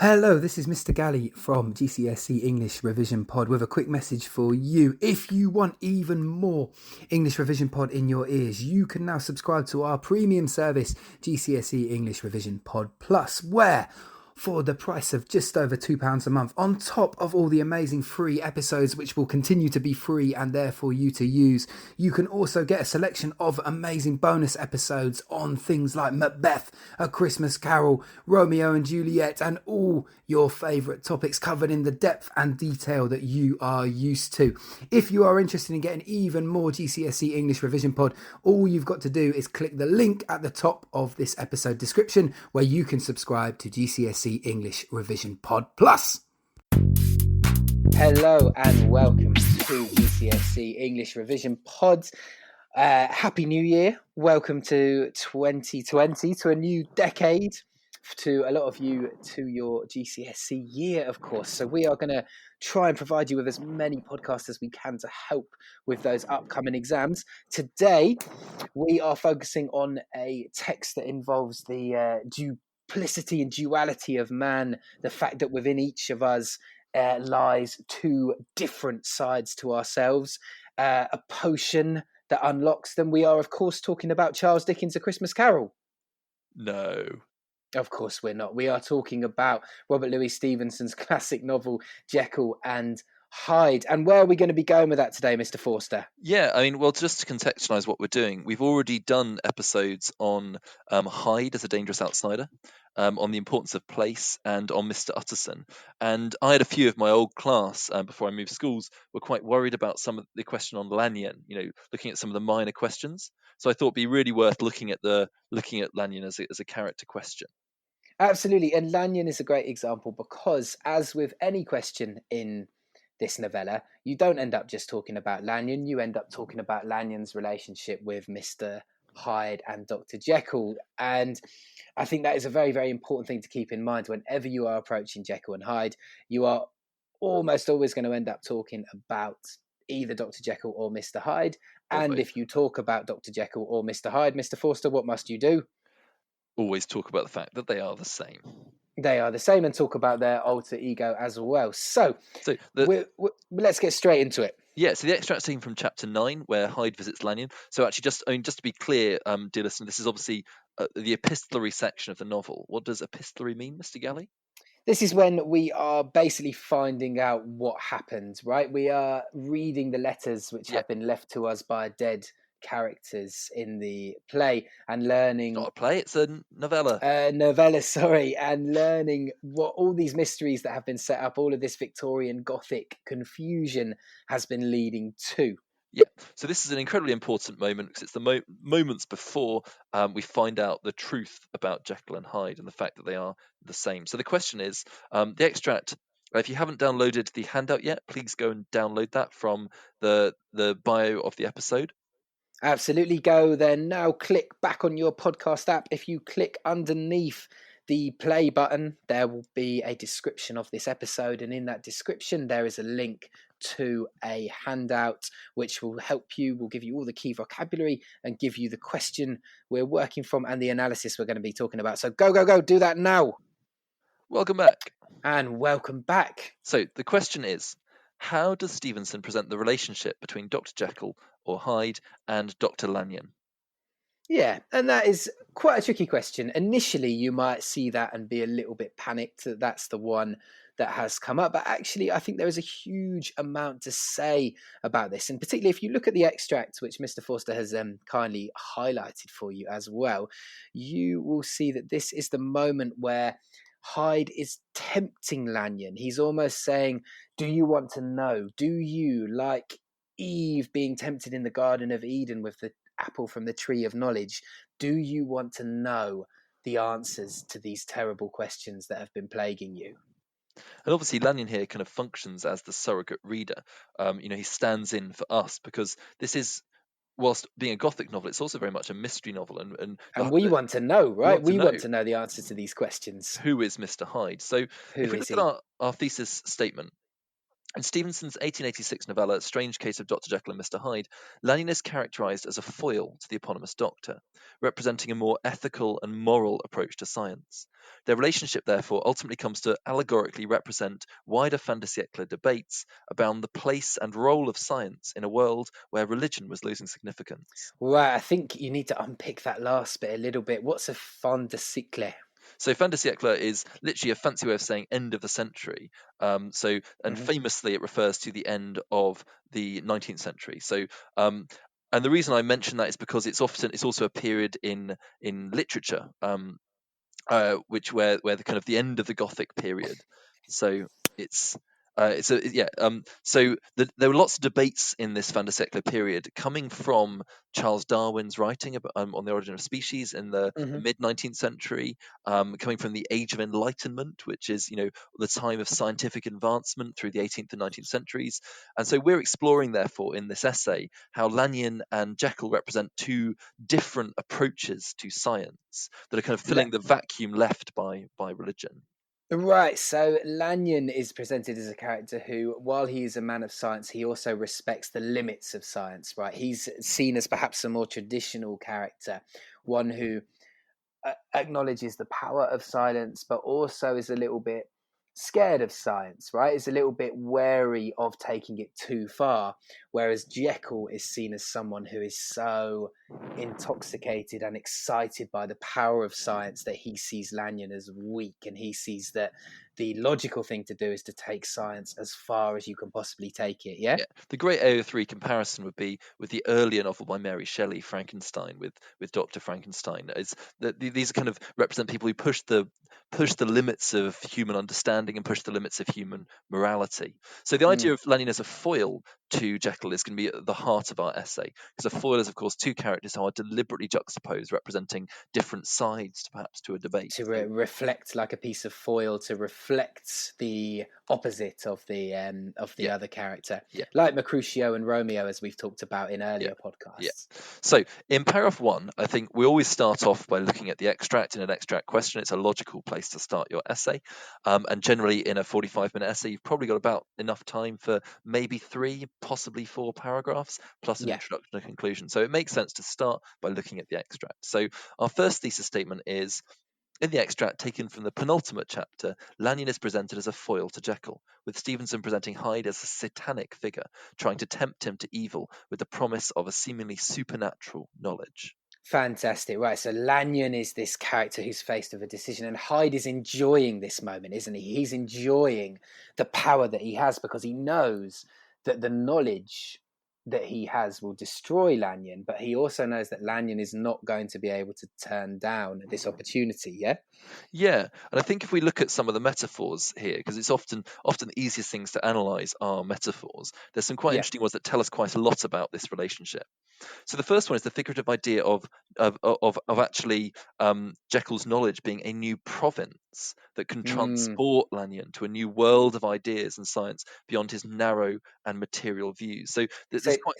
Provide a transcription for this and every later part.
Hello, this is Mr. Galley from GCSE English Revision Pod with a quick message for you. If you want even more English Revision Pod in your ears, you can now subscribe to our premium service, GCSE English Revision Pod Plus, where for the price of just over £2 a month, on top of all the amazing free episodes which will continue to be free and there for you to use, you can also get a selection of amazing bonus episodes on things like Macbeth, A Christmas Carol, Romeo and Juliet, and all your favourite topics covered in the depth and detail that you are used to. If you are interested in getting even more GCSE English Revision Pod, all you've got to do is click the link at the top of this episode description where you can subscribe to GCSE English Revision Pod Plus. Hello and welcome to GCSE English Revision Pods. Happy New Year. Welcome to 2020, to a new decade. To a lot of you, to your GCSE year, of course. So we are going to try and provide you with as many podcasts as we can to help with those upcoming exams. Today, we are focusing on a text that involves the duplicity and duality of man, the fact that within each of us lies two different sides to ourselves, a potion that unlocks them. We are, of course, talking about Charles Dickens' A Christmas Carol. No. Of course we're not. We are talking about Robert Louis Stevenson's classic novel, Jekyll and Hyde. And where are we going to be going with that today, Mr. Forster? Yeah, I mean, well, just to contextualise what we're doing, we've already done episodes on Hyde as a dangerous outsider, on the importance of place, and on Mr. Utterson. And I had a few of my old class, before I moved schools, were quite worried about some of the question on Lanyon, looking at some of the minor questions. So I thought it'd be really worth looking at Lanyon as a character question. Absolutely. And Lanyon is a great example because, as with any question in this novella, you don't end up just talking about Lanyon. You end up talking about Lanyon's relationship with Mr. Hyde and Dr. Jekyll. And I think that is a very, very important thing to keep in mind whenever you are approaching Jekyll and Hyde. You are almost always going to end up talking about either Dr. Jekyll or Mr. Hyde. And if you talk about Dr. Jekyll or Mr. Hyde, Mr. Forster, what must you do? Always talk about the fact that they are the same. They are the same, and talk about their alter ego as well. So let's get straight into it. Yeah, so the extract's taken from chapter 9, where Hyde visits Lanyon. So actually, just to be clear, dear listener, this is obviously the epistolary section of the novel. What does epistolary mean, Mr. Galley? This is when we are basically finding out what happened, right? We are reading the letters which have been left to us by dead characters in the play and learning... It's not a play, it's a novella. And learning what all these mysteries that have been set up, all of this Victorian Gothic confusion has been leading to. Yeah, so this is an incredibly important moment because it's the moments before we find out the truth about Jekyll and Hyde and the fact that they are the same. So the question is, the extract, if you haven't downloaded the handout yet, please go and download that from the bio of the episode. Absolutely, go there now. Click back on your podcast app. If you click underneath the play button, there will be a description of this episode, and in that description there is a link to a handout which will help you, will give you all the key vocabulary and give you the question we're working from and the analysis we're going to be talking about. So go, do that now. Welcome back. And welcome back. So the question is, how does Stevenson present the relationship between Dr. Jekyll or Hyde and Dr. Lanyon? Yeah, and that is quite a tricky question. Initially, you might see that and be a little bit panicked that that's the one that has come up. But actually, I think there is a huge amount to say about this. And particularly if you look at the extract, which Mr. Forster has kindly highlighted for you as well, you will see that this is the moment where Hyde is tempting Lanyon. He's almost saying, do you want to know? Do you, like Eve being tempted in the Garden of Eden with the apple from the tree of knowledge, do you want to know the answers to these terrible questions that have been plaguing you? And obviously Lanyon here kind of functions as the surrogate reader. He stands in for us because this is, whilst being a Gothic novel, it's also very much a mystery novel. And we want to know, right? We want to know the answers to these questions. Who is Mr. Hyde? So if we look at our thesis statement, In Stevenson's 1886 novella, Strange Case of Dr. Jekyll and Mr. Hyde, Lanyon is characterized as a foil to the eponymous doctor, representing a more ethical and moral approach to science. Their relationship, therefore, ultimately comes to allegorically represent wider fin de siècle debates about the place and role of science in a world where religion was losing significance. Right, I think you need to unpick that last bit a little bit. What's a fin de cycle? So fin de siècle is literally a fancy way of saying end of the century. And Hmm. famously, it refers to the end of the 19th century. And the reason I mention that is because it's also a period in literature, which where the kind of the end of the Gothic period. So it's it's a yeah. There were lots of debates in this Van der Siècle period, coming from Charles Darwin's writing about, on the origin of species in the Hmm. mid 19th century, coming from the Age of Enlightenment, which is the time of scientific advancement through the 18th and 19th centuries. And so we're exploring, therefore, in this essay, how Lanyon and Jekyll represent two different approaches to science that are kind of filling the vacuum left by religion. Right, so Lanyon is presented as a character who, while he is a man of science, he also respects the limits of science, right? He's seen as perhaps a more traditional character, one who acknowledges the power of silence, but also is a little bit scared of science, right? Is a little bit wary of taking it too far. Whereas Jekyll is seen as someone who is so intoxicated and excited by the power of science that he sees Lanyon as weak, and he sees that the logical thing to do is to take science as far as you can possibly take it. Yeah. Yeah, the great AO3 comparison would be with the earlier novel by Mary Shelley, Frankenstein, with Dr. Frankenstein. Is that these kind of represent people who push the limits of human understanding and push the limits of human morality. So the idea Mm. of Lanyon as a foil to Jekyll is going to be at the heart of our essay, because a foil is, of course, two characters who are deliberately juxtaposed, representing different sides, perhaps, to a debate. To So reflect like a piece of foil to reflect the opposite of the yeah, other character, yeah, like Mercutio and Romeo, as we've talked about in yeah. earlier Yeah. podcasts. So in paragraph 1, I think we always start off by looking at the extract. In an extract question, it's a logical place to start your essay. And generally, in a 45-minute essay, you've probably got about enough time for maybe 3, possibly 4 paragraphs, plus an Yeah, introduction and conclusion. So it makes sense to start by looking at the extract. So our first thesis statement is, in the extract taken from the penultimate chapter, Lanyon is presented as a foil to Jekyll, with Stevenson presenting Hyde as a satanic figure, trying to tempt him to evil with the promise of a seemingly supernatural knowledge. fantastic. Right, so Lanyon is this character who's faced with a decision, and Hyde is enjoying this moment, isn't he? He's enjoying the power that he has because he knows that the knowledge that he has will destroy Lanyon, but he also knows that Lanyon is not going to be able to turn down this opportunity. Yeah. Yeah, and I think if we look at some of the metaphors here, because it's often the easiest things to analyze are metaphors. There's some quite Yeah. interesting ones that tell us quite a lot about this relationship. So the first one is the figurative idea of actually Jekyll's knowledge being a new province that can Mm. transport Lanyon to a new world of ideas and science beyond his narrow and material views. So So there's quite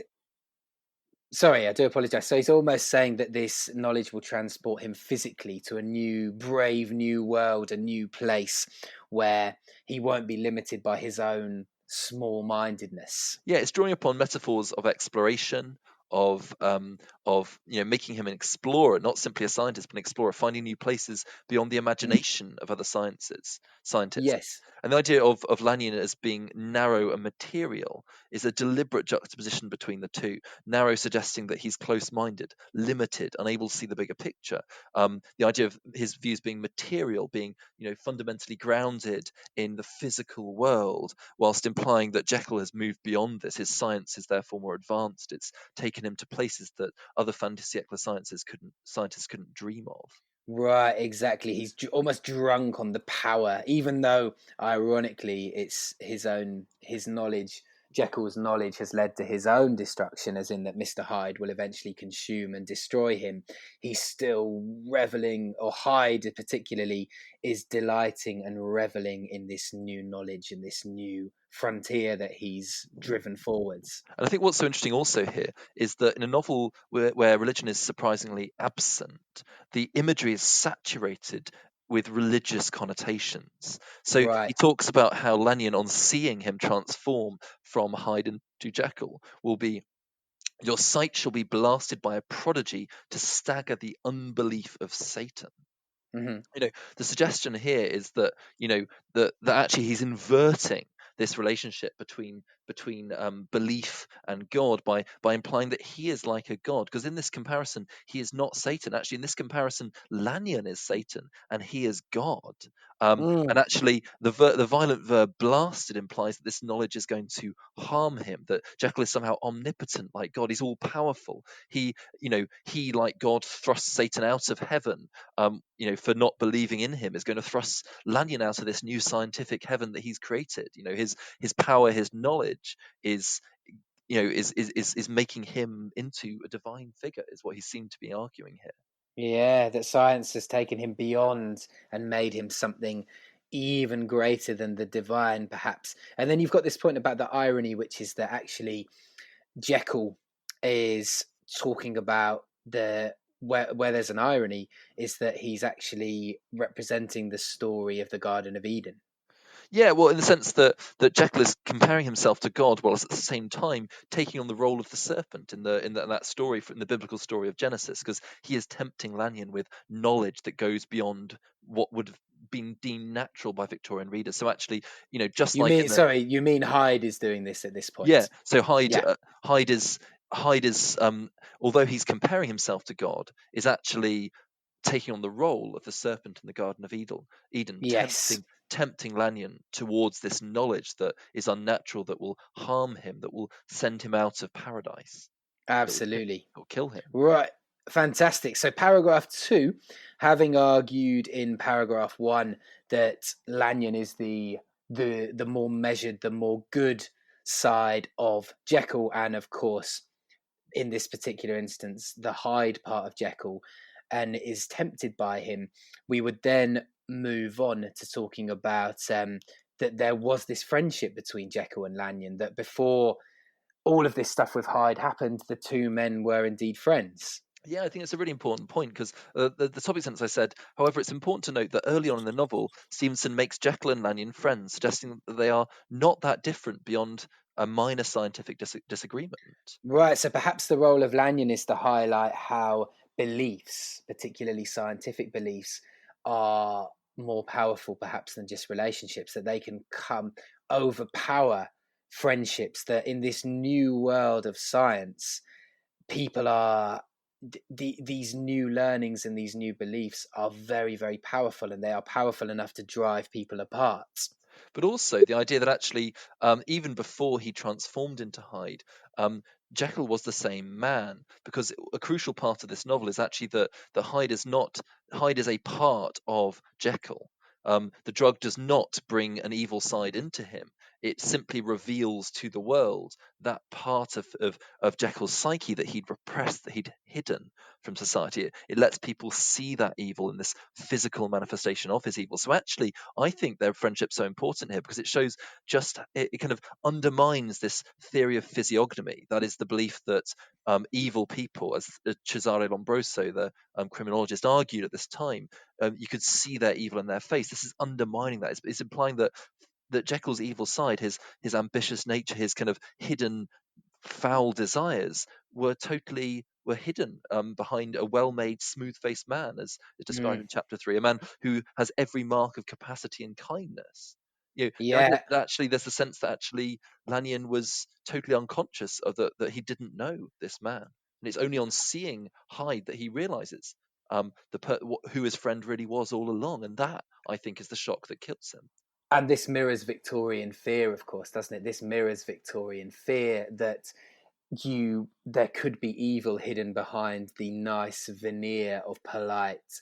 sorry, I do apologize. So he's almost saying that this knowledge will transport him physically to a new, brave new world, a new place where he won't be limited by his own small mindedness. yeah, it's drawing upon metaphors of exploration, of making him an explorer, not simply a scientist, but an explorer, finding new places beyond the imagination of other scientists. Yes. And the idea of Lanyon as being narrow and material is a deliberate juxtaposition between the two. Narrow suggesting that he's close-minded, limited, unable to see the bigger picture. The idea of his views being material, being fundamentally grounded in the physical world, whilst implying that Jekyll has moved beyond this. His science is therefore more advanced. It's taken him to places that other Fantasy scientists couldn't dream of. Right, exactly. He's almost drunk on the power, even though, ironically, it's his knowledge. Jekyll's knowledge has led to his own destruction, as in that Mr. Hyde will eventually consume and destroy him. He's still reveling, or Hyde particularly, is delighting and reveling in this new knowledge and this new frontier that he's driven forwards. And I think what's so interesting also here is that in a novel where religion is surprisingly absent, the imagery is saturated with religious connotations. So Right. he talks about how Lanyon, on seeing him transform from Hyde into Jekyll, will be, your sight shall be blasted by a prodigy to stagger the unbelief of Satan. Hmm. The suggestion here is that that actually he's inverting this relationship between belief and God by implying that he is like a god, because in this comparison he is not Satan. Actually, in this comparison, Lanyon is Satan and he is God. And Mm. actually, the violent verb blasted implies that this knowledge is going to harm him. That Jekyll is somehow omnipotent, like God. He's all powerful. He like God thrusts Satan out of heaven, for not believing in him, is going to thrust Lanyon out of this new scientific heaven that he's created. His power, his knowledge is making him into a divine figure, is what he seemed to be arguing here. Yeah, that science has taken him beyond and made him something even greater than the divine, perhaps. And then you've got this point about the irony, which is that actually Jekyll is talking about where there's an irony is that he's actually representing the story of the Garden of Eden. Yeah, well, in the sense that Jekyll is comparing himself to God, while at the same time taking on the role of the serpent in that story, in the biblical story of Genesis, because he is tempting Lanyon with knowledge that goes beyond what would have been deemed natural by Victorian readers. So actually, just You like mean, in the sorry, you mean Hyde is doing this at this yeah, point? so Yeah. Hyde is although he's comparing himself to God, is actually taking on the role of the serpent in the Garden of Eden, Yes, tempting Lanyon towards this knowledge that is unnatural, that will harm him, that will send him out of paradise, that absolutely. will kill him. Right. Fantastic. So, paragraph 2, having argued in paragraph 1 that Lanyon is the more measured, the more good side of Jekyll, and of course, in this particular instance, the Hyde part of Jekyll, and is tempted by him, we would then move on to talking about that there was this friendship between Jekyll and Lanyon, that before all of this stuff with Hyde happened, the two men were indeed friends. Yeah, I think it's a really important point because the topic sentence I said, however, it's important to note that early on in the novel, Stevenson makes Jekyll and Lanyon friends, suggesting that they are not that different beyond a minor scientific disagreement. Right, so perhaps the role of Lanyon is to highlight how beliefs, particularly scientific beliefs, are more powerful perhaps than just relationships, that they can come overpower friendships, that in this new world of science, people are these new learnings and these new beliefs are very, very powerful, and they are powerful enough to drive people apart. But also the idea that actually, even before he transformed into Hyde, Jekyll was the same man. Because a crucial part of this novel is actually that Hyde is a part of Jekyll. The drug does not bring an evil side into him. It simply reveals to the world that part of Jekyll's psyche that he'd repressed, that he'd hidden from society. It lets people see that evil in this physical manifestation of his evil. So actually, I think their friendship's so important here because it shows it kind of undermines this theory of physiognomy. That is the belief that evil people, as Cesare Lombroso, the criminologist, argued at this time, you could see their evil in their face. This is undermining that. It's implying that Jekyll's evil side, his ambitious nature, his kind of hidden foul desires were hidden behind a well-made, smooth-faced man, as is described Mm, in chapter 3, a man who has every mark of capacity and kindness. The idea yeah. that actually there's a sense that actually Lanyon was totally unconscious of that he didn't know this man, and it's only on seeing Hyde that he realizes who his friend really was all along, and that I think is the shock that kills him. And this mirrors Victorian fear, of course, doesn't it? This mirrors Victorian fear that there could be evil hidden behind the nice veneer of polite,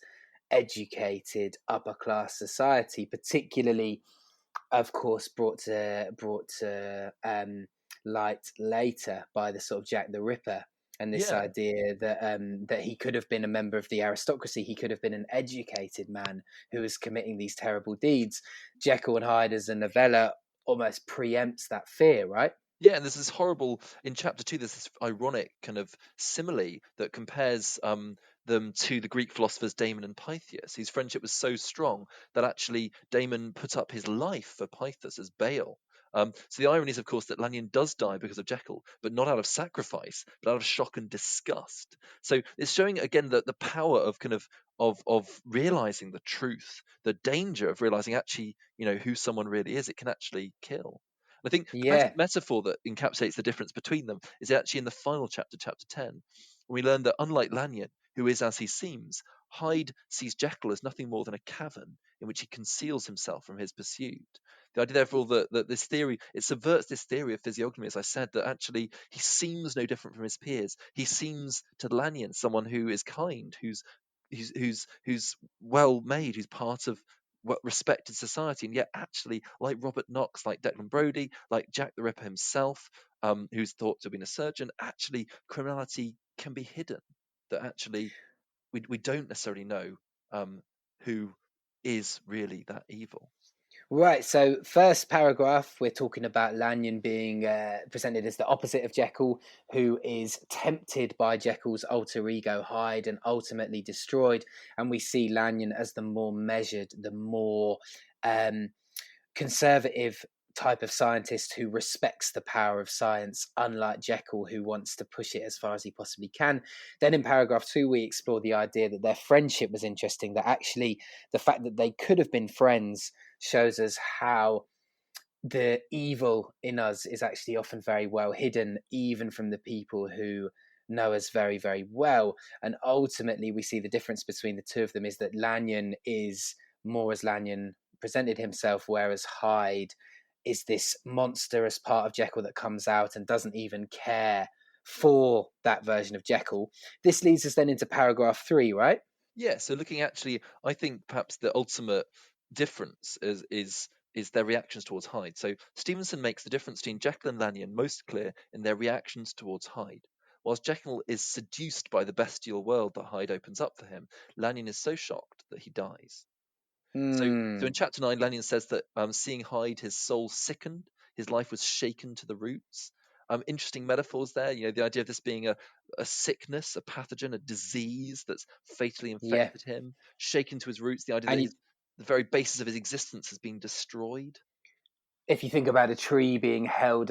educated, upper class society, particularly, of course, brought to light later by the sort of Jack the Ripper, and this Yeah. idea that he could have been a member of the aristocracy, he could have been an educated man who was committing these terrible deeds. Jekyll and Hyde as a novella almost preempts that fear, right? Yeah, and there's this horrible in chapter 2. There's this ironic kind of simile that compares them to the Greek philosophers Damon and Pythias, whose friendship was so strong that actually Damon put up his life for Pythias as bail. So the irony is, of course, that Lanyon does die because of Jekyll, but not out of sacrifice, but out of shock and disgust. So it's showing again the power of kind of realizing the truth, the danger of realizing actually, who someone really is. It can actually kill. I think the Yeah. perfect metaphor that encapsulates the difference between them is actually in the final chapter, chapter 10, when we learn that unlike Lanyon, who is as he seems, Hyde sees Jekyll as nothing more than a cavern in which he conceals himself from his pursuit. The idea, therefore, that this theory, it subverts this theory of physiognomy, as I said, that actually he seems no different from his peers. He seems to Lanyon someone who is kind, who's well made, who's part of respected society, and yet actually, like Robert Knox, like Declan Brodie, like Jack the Ripper himself, who's thought to have been a surgeon, actually criminality can be hidden. That actually we don't necessarily know who is really that evil. Right, so first paragraph, we're talking about Lanyon being presented as the opposite of Jekyll, who is tempted by Jekyll's alter ego Hyde and ultimately destroyed. And we see Lanyon as the more measured, the more conservative type of scientist who respects the power of science, unlike Jekyll, who wants to push it as far as he possibly can. Then in paragraph 2, we explore the idea that their friendship was interesting, that actually the fact that they could have been friends shows us how the evil in us is actually often very well hidden, even from the people who know us very, very well. And ultimately, we see the difference between the two of them is that Lanyon is more as Lanyon presented himself, whereas Hyde is this monstrous part of Jekyll that comes out and doesn't even care for that version of Jekyll. This leads us then into paragraph 3, right? Yeah, so looking actually, I think perhaps the ultimate difference is their reactions towards Hyde. So Stevenson makes the difference between Jekyll and Lanyon most clear in their reactions towards Hyde. Whilst Jekyll is seduced by the bestial world that Hyde opens up for him, Lanyon is so shocked that he dies. So in Hmm. chapter 9, Lanyon says that seeing Hyde, his soul sickened, his life was shaken to the roots. Interesting metaphors there. The idea of this being a sickness, a pathogen, a disease that's fatally Yeah. infected him, shaken to his roots. The idea that And the very basis of his existence has been destroyed. if you think about a tree being held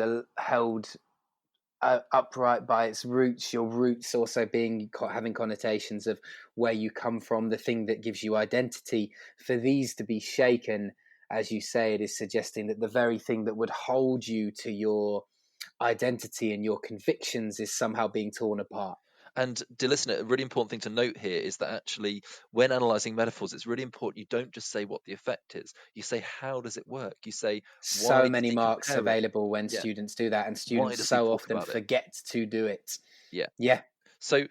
upright by its roots, your roots also being having connotations of where you come from, the thing that gives you identity. For these to be shaken, as you say, it is suggesting that the very thing that would hold you to your identity and your convictions is somehow being torn apart. And dear listener, a really important thing to note here is that actually, when analysing metaphors, it's really important you don't just say what the effect is. You say, how does it work? You say, So why does many he marks compare it? available when Yeah. students do that, and Why students does he so talk often about it? forget to do it. Yeah. Yeah. So,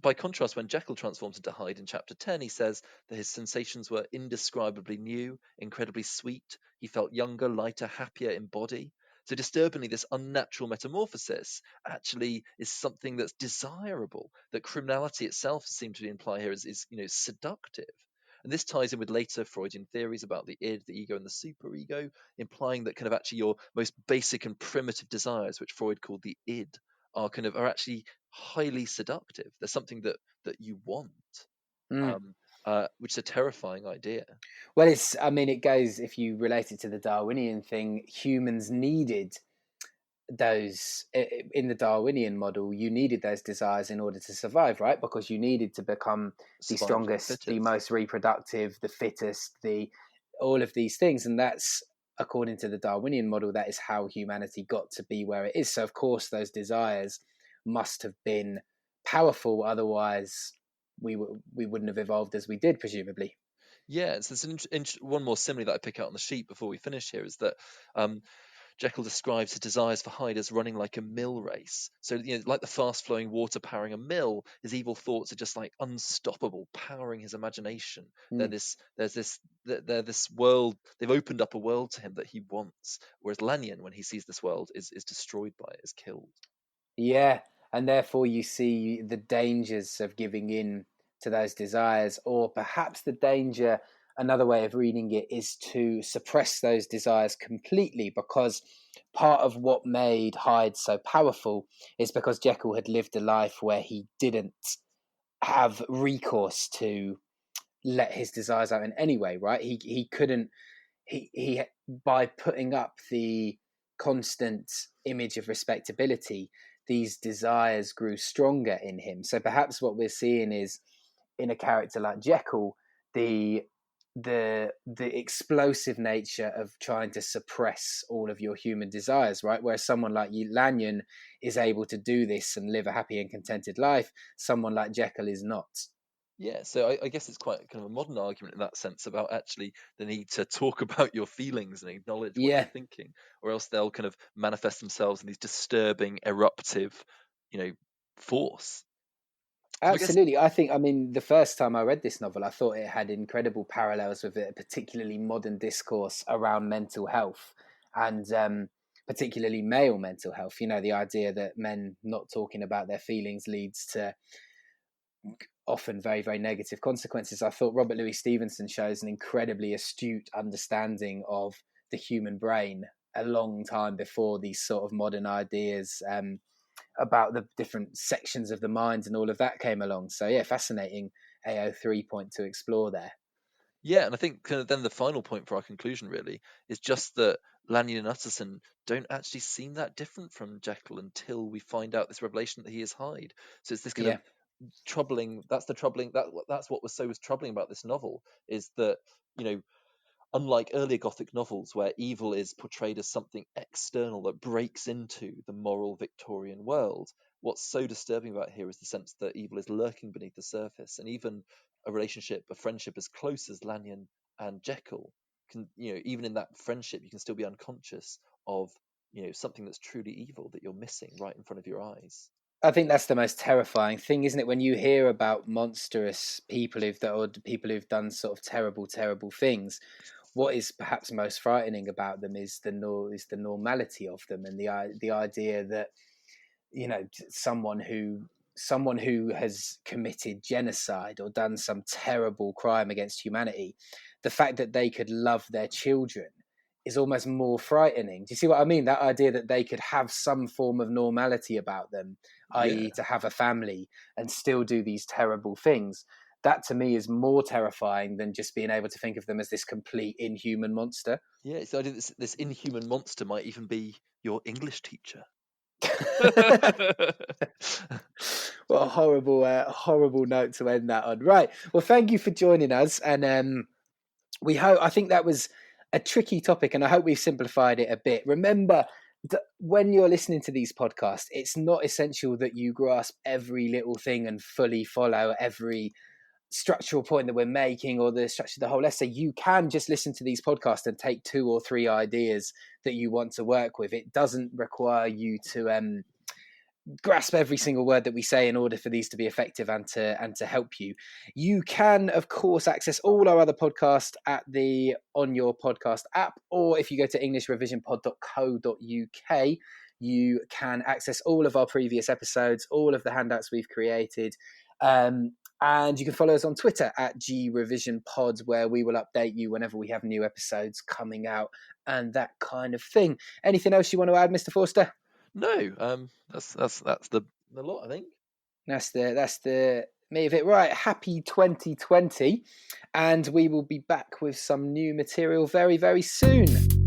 by contrast, when Jekyll transforms into Hyde in chapter 10, he says that his sensations were indescribably new, incredibly sweet. He felt younger, lighter, happier in body. So, disturbingly, this unnatural metamorphosis actually is something that's desirable, that criminality itself seems to imply here is seductive. And this ties in with later Freudian theories about the id, the ego, and the superego, implying that kind of actually your most basic and primitive desires, which Freud called the id, are actually highly seductive. There's something that you want, Mm. which is a terrifying idea. Well, I mean, it goes, if you relate it to the Darwinian thing, humans needed those, in the Darwinian model, you needed those desires in order to survive, right? Because you needed to become the Survival of the strongest, the fittest. most reproductive, the fittest, all of these things. And that's, according to the Darwinian model, that is how humanity got to be where it is. So, of course, those desires must have been powerful. Otherwise, we wouldn't have evolved as we did, presumably. Yeah, so there's one more simile that I pick out on the sheet before we finish here is that um, Jekyll describes his desires for Hyde as running like a mill race. So, like the fast-flowing water powering a mill, his evil thoughts are just like unstoppable, powering his imagination. They're Mm. this, there's this, they're this world. They've opened up a world to him that he wants. Whereas Lanyon, when he sees this world, is destroyed by it, is killed. Yeah, and therefore you see the dangers of giving in to those desires, or perhaps the danger, another way of reading it, is to suppress those desires completely, because part of what made Hyde so powerful is because Jekyll had lived a life where he didn't have recourse to let his desires out in any way, right? He couldn't, he by putting up the constant image of respectability, these desires grew stronger in him. So perhaps what we're seeing is, in a character like Jekyll, the the explosive nature of trying to suppress all of your human desires, right? Whereas someone like Lanyon is able to do this and live a happy and contented life, someone like Jekyll is not. Yeah, so I guess it's quite kind of a modern argument in that sense about actually the need to talk about your feelings and acknowledge what you're Yeah, thinking, or else they'll kind of manifest themselves in these disturbing, eruptive, you know, force. So I guess, absolutely. I mean, the first time I read this novel, I thought it had incredible parallels with a particularly modern discourse around mental health and particularly male mental health. You know, the idea that men not talking about their feelings leads to often very, very negative consequences. I thought Robert Louis Stevenson shows an incredibly astute understanding of the human brain a long time before these sort of modern ideas about the different sections of the mind and all of that came along. So yeah, fascinating AO3 point to explore there. yeah, and I think kind of then the final point for our conclusion really is just that Lanyon and Utterson don't actually seem that different from Jekyll until we find out this revelation that he is Hyde. So it's this kind of Yeah, troubling. That's the troubling. That's what was troubling about this novel is that you know unlike earlier Gothic novels where evil is portrayed as something external that breaks into the moral Victorian world, what's so disturbing about here is the sense that evil is lurking beneath the surface, and even a relationship, a friendship as close as Lanyon and Jekyll can, even in that friendship, you can still be unconscious of, something that's truly evil that you're missing right in front of your eyes. I think that's the most terrifying thing, isn't it? When you hear about monstrous people or people who've done sort of terrible, terrible things, what is perhaps most frightening about them is the normality of them, and the idea that, you know, someone who has committed genocide or done some terrible crime against humanity, the fact that they could love their children is almost more frightening. Do you see what I mean? That idea that they could have some form of normality about them, Yeah, i.e., to have a family and still do these terrible things. That to me is more terrifying than just being able to think of them as this complete inhuman monster. yeah. So I think this inhuman monster might even be your English teacher. What a horrible note to end that on. Right. Well, thank you for joining us, and we hope. I think that was a tricky topic, and I hope we've simplified it a bit. Remember that when you're listening to these podcasts, it's not essential that you grasp every little thing and fully follow every structural point that we're making or the structure of the whole essay. You can just listen to these podcasts and take 2 or 3 ideas that you want to work with. It doesn't require you to grasp every single word that we say in order for these to be effective and to help you. You can, of course, access all our other podcasts on your podcast app, or if you go to englishrevisionpod.co.uk, you can access all of our previous episodes, all of the handouts we've created. And you can follow us on Twitter at GRevisionPod, where we will update you whenever we have new episodes coming out and that kind of thing. Anything else you want to add, Mr. Forster? No, that's the lot, I think. That's the me of it. Right. Happy 2020, and we will be back with some new material very, very soon.